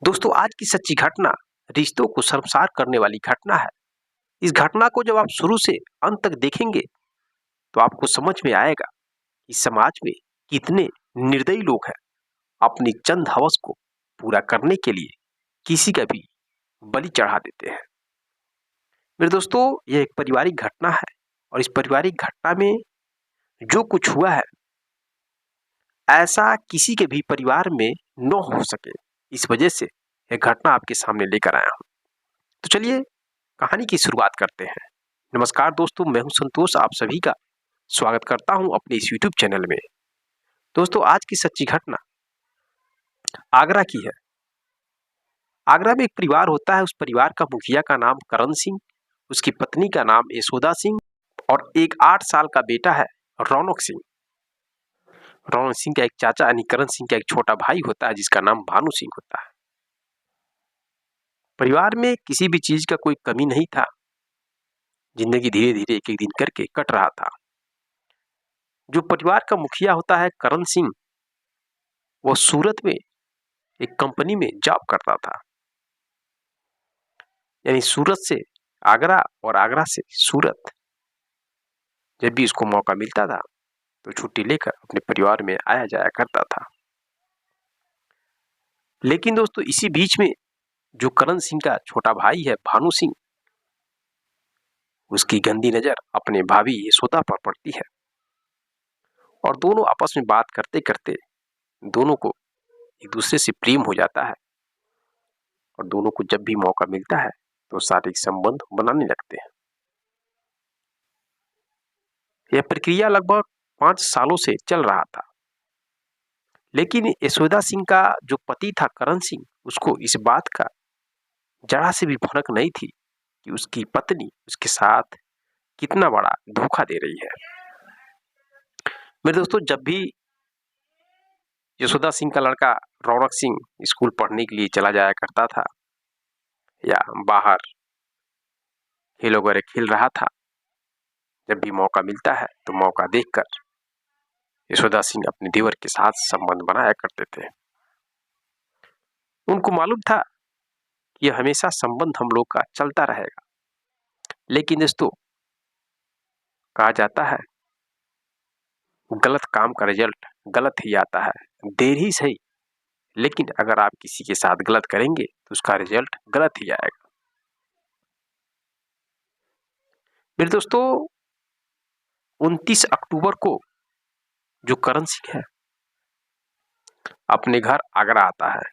दोस्तों, आज की सच्ची घटना रिश्तों को शर्मसार करने वाली घटना है। इस घटना को जब आप शुरू से अंत तक देखेंगे तो आपको समझ में आएगा कि समाज में कितने निर्दयी लोग हैं। अपनी चंद हवस को पूरा करने के लिए किसी का भी बलि चढ़ा देते हैं। मेरे दोस्तों, यह एक पारिवारिक घटना है और इस पारिवारिक घटना में जो कुछ हुआ है ऐसा किसी के भी परिवार में न हो सके। इस वजह से यह घटना आपके सामने लेकर आया हूं। तो चलिए कहानी की शुरुआत करते हैं। नमस्कार दोस्तों, मैं हूं संतोष, आप सभी का स्वागत करता हूं अपने इस यूट्यूब चैनल में। दोस्तों, आज की सच्ची घटना आगरा की है। आगरा में एक परिवार होता है। उस परिवार का मुखिया का नाम करण सिंह, उसकी पत्नी का नाम यशोदा सिंह और एक 8 साल का बेटा है रौनक सिंह। रौनक सिंह का एक चाचा यानी करण सिंह का एक छोटा भाई होता है जिसका नाम भानु सिंह होता है। परिवार में किसी भी चीज का कोई कमी नहीं था। जिंदगी धीरे धीरे एक एक दिन करके कट रहा था। जो परिवार का मुखिया होता है करण सिंह, वो सूरत में एक कंपनी में जॉब करता था। यानी सूरत से आगरा और आगरा से सूरत जब भी उसको मौका मिलता था तो छुट्टी लेकर अपने परिवार में आया जाया करता था। लेकिन दोस्तों, इसी बीच में जो करण सिंह का छोटा भाई है भानु सिंह, उसकी गंदी नजर अपने भाभी यशोदा पर पड़ती है और दोनों आपस में बात करते करते दोनों को एक दूसरे से प्रेम हो जाता है और दोनों को जब भी मौका मिलता है तो शारीरिक संबंध बनाने लगते हैं। यह प्रक्रिया लगभग 5 सालों से चल रहा था। लेकिन यशोदा सिंह का जो पति था करण सिंह, उसको इस बात का जरा से भी भनक नहीं थी कि उसकी पत्नी उसके साथ कितना बड़ा धोखा दे रही है। मेरे दोस्तों, जब भी यशोदा सिंह का लड़का रौनक सिंह स्कूल पढ़ने के लिए चला जाया करता था या बाहर खेल वगैरह खेल रहा था, जब भी मौका मिलता है तो मौका देखकर यशोदा सिंह अपने देवर के साथ संबंध बनाया करते थे। उनको मालूम था कि यह हमेशा संबंध हम लोग का चलता रहेगा। लेकिन दोस्तों, कहा जाता है गलत काम का रिजल्ट गलत ही आता है। देर ही सही, लेकिन अगर आप किसी के साथ गलत करेंगे तो उसका रिजल्ट गलत ही आएगा। मेरे दोस्तों, 29 अक्टूबर को जो करण सिंह है अपने घर आगरा आता है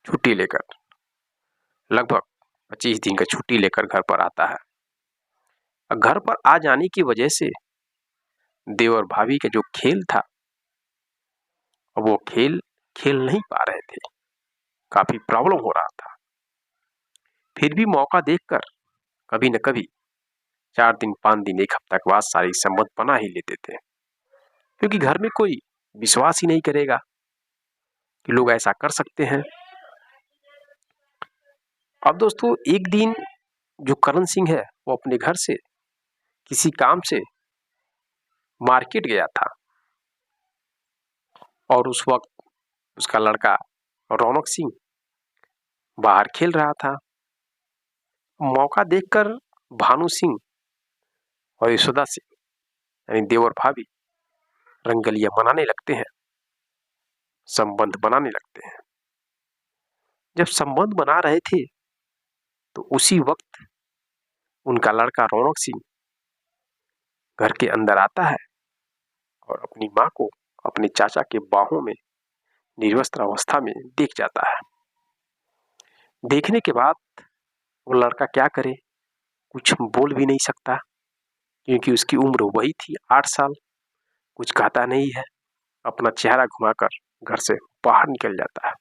छुट्टी लेकर। लगभग 25 दिन का छुट्टी लेकर घर पर आता है। घर पर आ जाने की वजह से देवर भाभी का जो खेल था वो खेल खेल नहीं पा रहे थे। काफी प्रॉब्लम हो रहा था। फिर भी मौका देखकर कभी न कभी 4 दिन 5 दिन 1 हफ्ता के बाद शारीरिक संबंध बना ही लेते थे, क्योंकि घर में कोई विश्वास ही नहीं करेगा कि लोग ऐसा कर सकते हैं। अब दोस्तों, एक दिन जो करण सिंह है वो अपने घर से किसी काम से मार्केट गया था और उस वक्त उसका लड़का रौनक सिंह बाहर खेल रहा था। मौका देखकर भानु सिंह और यशोदा सिंह यानी देवर भाभी रंगलियां मनाने लगते हैं, संबंध बनाने लगते हैं। जब संबंध बना रहे थे तो उसी वक्त उनका लड़का रौनक सिंह घर के अंदर आता है और अपनी मां को अपने चाचा के बाहों में निर्वस्त्र अवस्था में देख जाता है। देखने के बाद वो लड़का क्या करे, कुछ बोल भी नहीं सकता, क्योंकि उसकी उम्र वही थी 8 साल। कुछ कहता नहीं है, अपना चेहरा घुमाकर घर से बाहर निकल जाता है।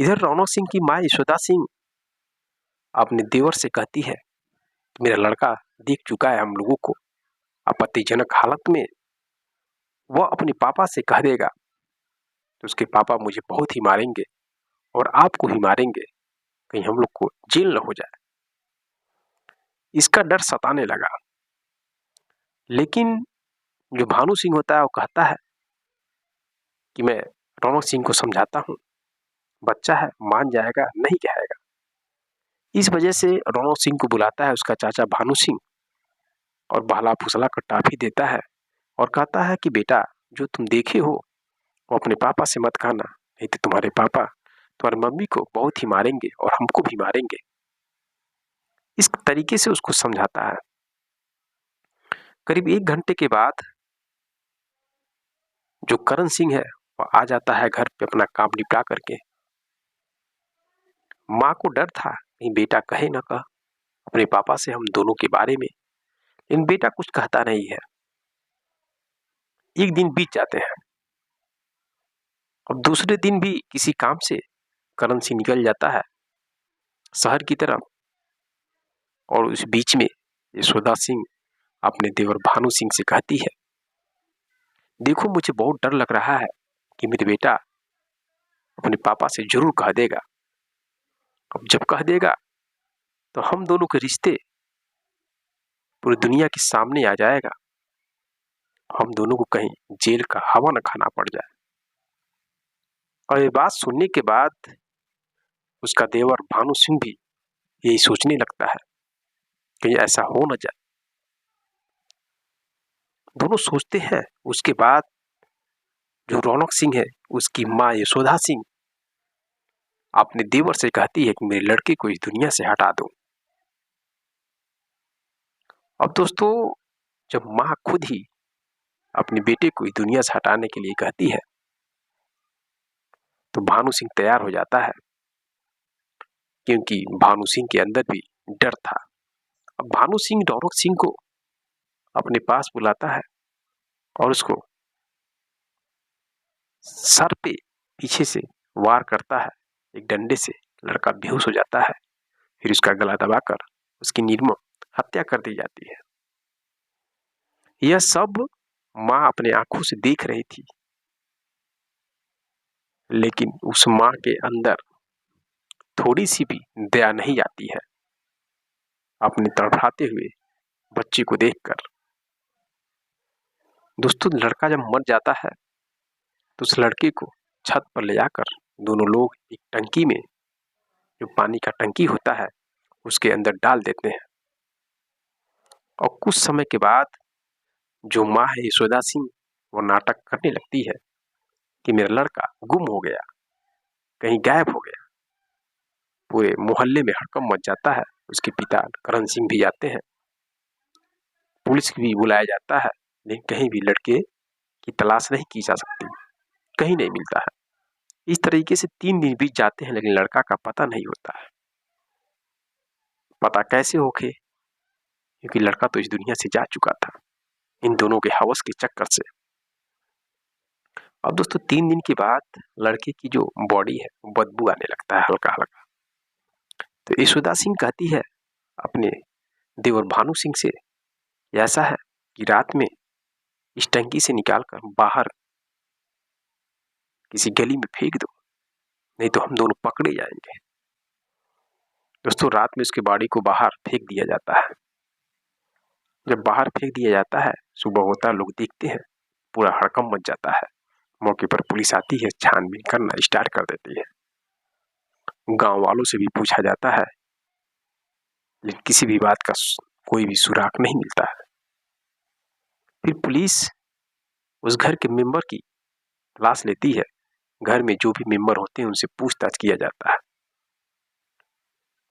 इधर रौनक सिंह की मां यशोदा सिंह अपने देवर से कहती है कि मेरा लड़का देख चुका है हम लोगों को आपत्तिजनक हालत में। वह अपने पापा से कह देगा तो उसके पापा मुझे बहुत ही मारेंगे और आपको ही मारेंगे, कहीं हम लोग को जेल न हो जाए। इसका डर सताने लगा। लेकिन जो भानु सिंह होता है वो कहता है कि मैं रौनक सिंह को समझाता हूं बच्चा है, मान जाएगा, नहीं कहेगा। इस वजह से रौनक सिंह को बुलाता है उसका चाचा भानु सिंह और बहला फुसला कर टॉफी देता है और कहता है कि बेटा, जो तुम देखे हो वो अपने पापा से मत कहना, नहीं तो तुम्हारे पापा तुम्हारी मम्मी को बहुत ही मारेंगे और हमको भी मारेंगे। इस तरीके से उसको समझाता है। करीब 1 घंटे के बाद जो करण सिंह है वो आ जाता है घर पे अपना काम निपटा करके। माँ को डर था कहीं बेटा कहे न कह अपने पापा से हम दोनों के बारे में, लेकिन बेटा कुछ कहता नहीं है। एक दिन बीत जाते हैं। अब दूसरे दिन भी किसी काम से करण सिंह निकल जाता है शहर की तरफ और उस बीच में यशोदा सिंह अपने देवर भानु सिंह से कहती है, देखो मुझे बहुत डर लग रहा है कि मेरे बेटा अपने पापा से जरूर कह देगा। अब जब कह देगा तो हम दोनों के रिश्ते पूरी दुनिया के सामने आ जाएगा, हम दोनों को कहीं जेल का हवा न खाना पड़ जाए। और ये बात सुनने के बाद उसका देवर भानु सिंह भी यही सोचने लगता है कहीं ऐसा हो न जाए। दोनों सोचते हैं। उसके बाद जो रौनक सिंह है उसकी माँ यशोदा सिंह अपने देवर से कहती है कि मेरे लड़के को इस दुनिया से हटा दो। अब दोस्तों, जब माँ खुद ही अपने बेटे को इस दुनिया से हटाने के लिए कहती है तो भानु सिंह तैयार हो जाता है, क्योंकि भानु सिंह के अंदर भी डर था। अब भानु सिंह रौनक सिंह को अपने पास बुलाता है और उसको सर पे पीछे से वार करता है एक डंडे से। लड़का बेहोश हो जाता है। फिर उसका गला दबाकर उसकी निर्मम हत्या कर दी जाती है। यह सब माँ अपने आंखों से देख रही थी, लेकिन उस माँ के अंदर थोड़ी सी भी दया नहीं आती है अपने तड़फाते हुए बच्चे को देखकर। दोस्तों, लड़का जब मर जाता है तो उस लड़के को छत पर ले जाकर दोनों लोग एक टंकी में, जो पानी का टंकी होता है, उसके अंदर डाल देते हैं। और कुछ समय के बाद जो माँ है यशोदा सिंह वो नाटक करने लगती है कि मेरा लड़का गुम हो गया, कहीं गायब हो गया। पूरे मोहल्ले में हड़कंप मच जाता है। उसके पिता करण सिंह भी जाते हैं, पुलिस भी बुलाया जाता है, लेकिन कहीं भी लड़के की तलाश नहीं की जा सकती, कहीं नहीं मिलता है। इस तरीके से 3 दिन बीत जाते हैं, लेकिन लड़का का पता नहीं होता है। पता कैसे होके, क्योंकि लड़का तो इस दुनिया से जा चुका था इन दोनों के हवस के चक्कर से। अब दोस्तों, 3 दिन के बाद लड़के की जो बॉडी है वो बदबू आने लगता है हल्का हल्का। तो यशोदा सिंह कहती है अपने देवर भानु सिंह से, ऐसा है कि रात में इस टंकी से निकालकर बाहर किसी गली में फेंक दो, नहीं तो हम दोनों पकड़े जाएंगे। दोस्तों, रात में उसके बॉडी को बाहर फेंक दिया जाता है। जब बाहर फेंक दिया जाता है, सुबह होता है, लोग देखते हैं, पूरा हड़कंप मच जाता है। मौके पर पुलिस आती है, छानबीन करना स्टार्ट कर देती है। गांव वालों से भी पूछा जाता है, लेकिन किसी भी बात का कोई भी सुराग नहीं मिलता है। फिर पुलिस उस घर के मेंबर की तलाश लेती है। घर में जो भी मेंबर होते हैं उनसे पूछताछ किया जाता है।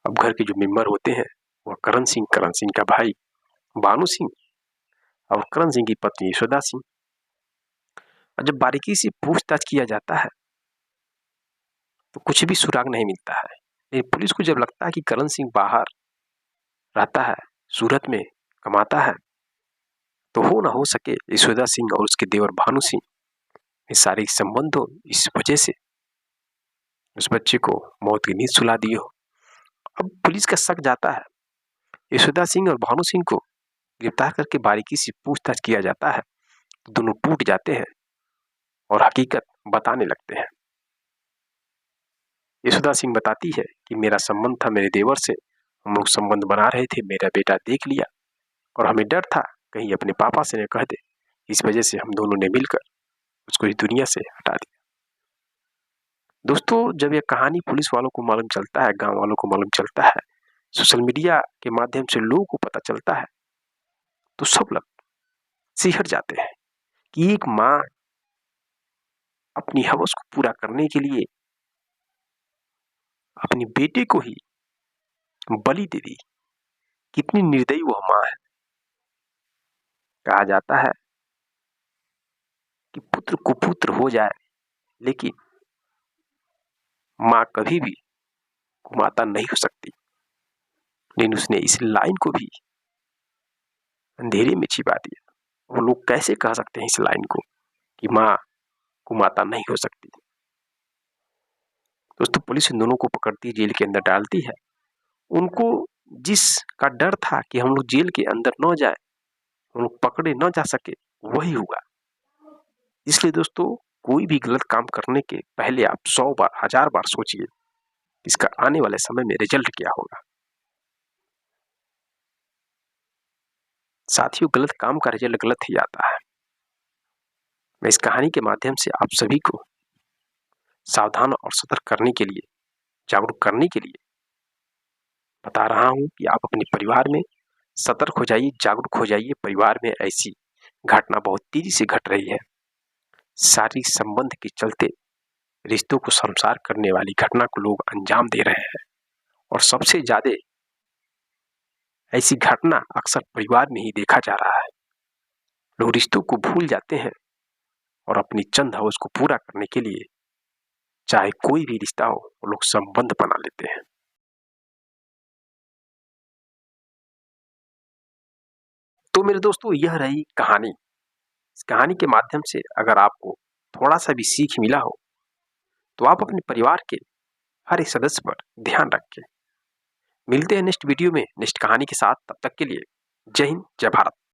अब घर के जो मेंबर होते हैं वह करण सिंह का भाई भानु सिंह और करण सिंह की पत्नी यशोदा सिंह। और जब बारीकी से पूछताछ किया जाता है तो कुछ भी सुराग नहीं मिलता है। लेकिन पुलिस को जब लगता है कि करण सिंह बाहर रहता है, सूरत में कमाता है, तो हो ना हो सके यशोदा सिंह और उसके देवर भानु सिंह ये सारे संबंध हो, इस वजह से उस बच्चे को मौत की नींद सुला दी हो। अब पुलिस का शक जाता है। यशोदा सिंह और भानु सिंह को गिरफ्तार करके बारीकी से पूछताछ किया जाता है तो दोनों टूट जाते हैं और हकीकत बताने लगते हैं। यशोदा सिंह बताती है कि मेरा संबंध था मेरे देवर से, हम लोग संबंध बना रहे थे, मेरा बेटा देख लिया और हमें डर था कहीं अपने पापा से न कह दे, इस वजह से हम दोनों ने मिलकर उसको इस दुनिया से हटा दिया। दोस्तों, जब यह कहानी पुलिस वालों को मालूम चलता है, गांव वालों को मालूम चलता है, सोशल मीडिया के माध्यम से लोगों को पता चलता है, तो सब लोग सिहर जाते हैं कि एक माँ अपनी हवस को पूरा करने के लिए अपने बेटे को ही बलि दे दी। कितनी निर्दयी वह माँ है। कहा जाता है कि पुत्र कुपुत्र हो जाए, लेकिन माँ कभी भी कुमाता नहीं हो सकती। लेकिन उसने इस लाइन को भी अंधेरे में छिपा दिया। वो लोग कैसे कह सकते हैं इस लाइन को कि माँ कुमाता नहीं हो सकती। दोस्तों, पुलिस इन दोनों को पकड़ती है, जेल के अंदर डालती है। उनको जिसका डर था कि हम लोग जेल के अंदर न जाए, हम लोग पकड़े न जा सके, वही हुआ। इसलिए दोस्तों, कोई भी गलत काम करने के पहले आप 100 बार 1000 बार सोचिए इसका आने वाले समय में रिजल्ट क्या होगा। साथियों, गलत काम का रिजल्ट गलत ही आता है। मैं इस कहानी के माध्यम से आप सभी को सावधान और सतर्क करने के लिए, जागरूक करने के लिए बता रहा हूं कि आप अपने परिवार में सतर्क हो जाइए, जागरूक हो जाइए। परिवार में ऐसी घटना बहुत तेजी से घट रही है। शारीरिक संबंध के चलते रिश्तों को शर्मसार करने वाली घटना को लोग अंजाम दे रहे हैं, और सबसे ज्यादा ऐसी घटना अक्सर परिवार में ही देखा जा रहा है। लोग रिश्तों को भूल जाते हैं और अपनी चंद हवस को पूरा करने के लिए, चाहे कोई भी रिश्ता हो, वो लोग संबंध बना लेते हैं। तो मेरे दोस्तों, यह रही कहानी। इस कहानी के माध्यम से अगर आपको थोड़ा सा भी सीख मिला हो, तो आप अपने परिवार के हर एक सदस्य पर ध्यान रखें। मिलते हैं नेक्स्ट वीडियो में नेक्स्ट कहानी के साथ। तब तक के लिए जय हिंद, जय भारत।